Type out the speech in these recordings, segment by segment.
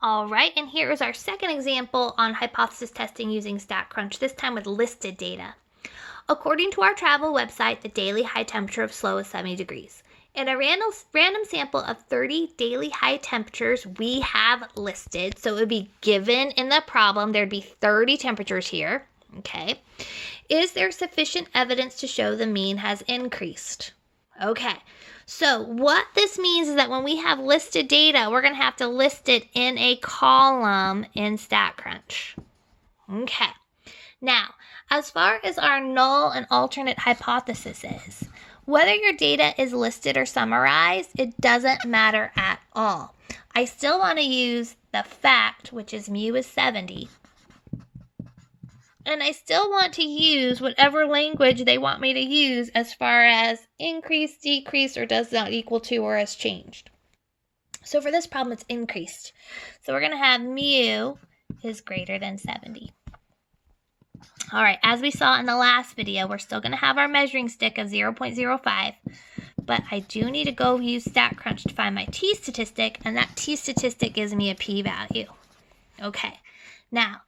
All right, and here is our second example on hypothesis testing using StatCrunch, this time with listed data. According to our travel website, the daily high temperature of SLO is 70 degrees. In a random sample of 30 daily high temperatures we have listed, so it would be given in the problem, there'd be 30 temperatures here, okay? Is there sufficient evidence to show the mean has increased? Okay, so what this means is that when we have listed data, we're going to have to list it in a column in StatCrunch. Okay, now, as far as our null and alternate hypothesis is, whether your data is listed or summarized, it doesn't matter at all. I still want to use the fact, which is mu is 70, and I still want to use whatever language they want me to use as far as increase, decrease, or does not equal to, or has changed. So for this problem, it's increased. So we're going to have mu is greater than 70. All right, as we saw in the last video, we're still going to have our measuring stick of 0.05, but I do need to go use StatCrunch to find my t-statistic, and that t-statistic gives me a p-value. Okay, now,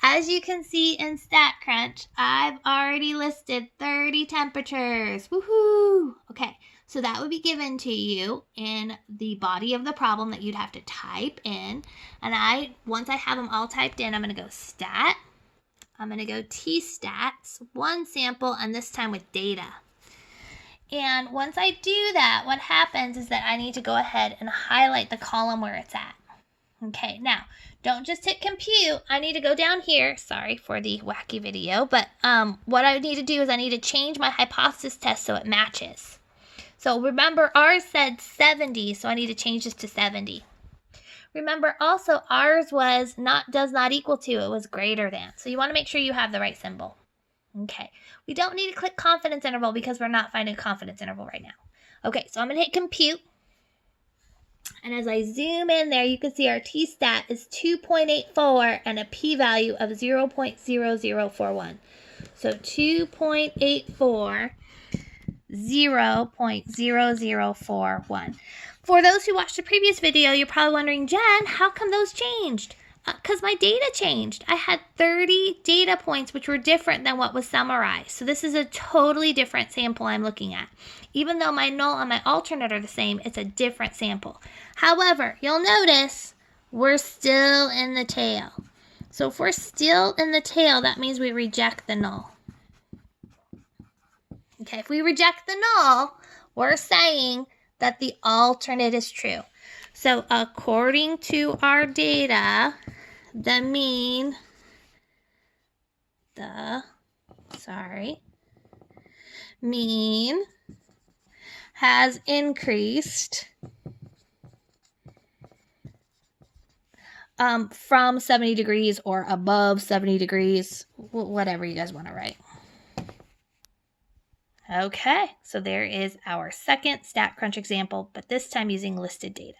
as you can see in StatCrunch, I've already listed 30 temperatures. Woohoo! Okay, so that would be given to you in the body of the problem that you'd have to type in, and once I have them all typed in, I'm going to go stat. I'm going to go t-stats, one sample, and this time with data. And once I do that, what happens is that I need to go ahead and highlight the column where it's at. Okay, now, don't just hit compute. I need to go down here. Sorry for the wacky video, but what I need to do is I need to change my hypothesis test so it matches. So remember, ours said 70, so I need to change this to 70. Remember also ours was does not equal to, it was greater than. So you want to make sure you have the right symbol. Okay, we don't need to click confidence interval because we're not finding a confidence interval right now. Okay, so I'm going to hit compute. And as I zoom in there, you can see our t-stat is 2.84 and a p-value of 0.0041. So 2.84, 0.0041. For those who watched the previous video, you're probably wondering, Jen, how come those changed? Because my data changed. I had 30 data points, which were different than what was summarized. So this is a totally different sample I'm looking at. Even though my null and my alternate are the same, it's a different sample. However, you'll notice we're still in the tail. So if we're still in the tail, that means we reject the null. Okay, if we reject the null, we're saying that the alternate is true. So according to our data, the mean has increased from 70 degrees or above 70 degrees, whatever you guys want to write. Okay, so there is our second StatCrunch example, but this time using listed data.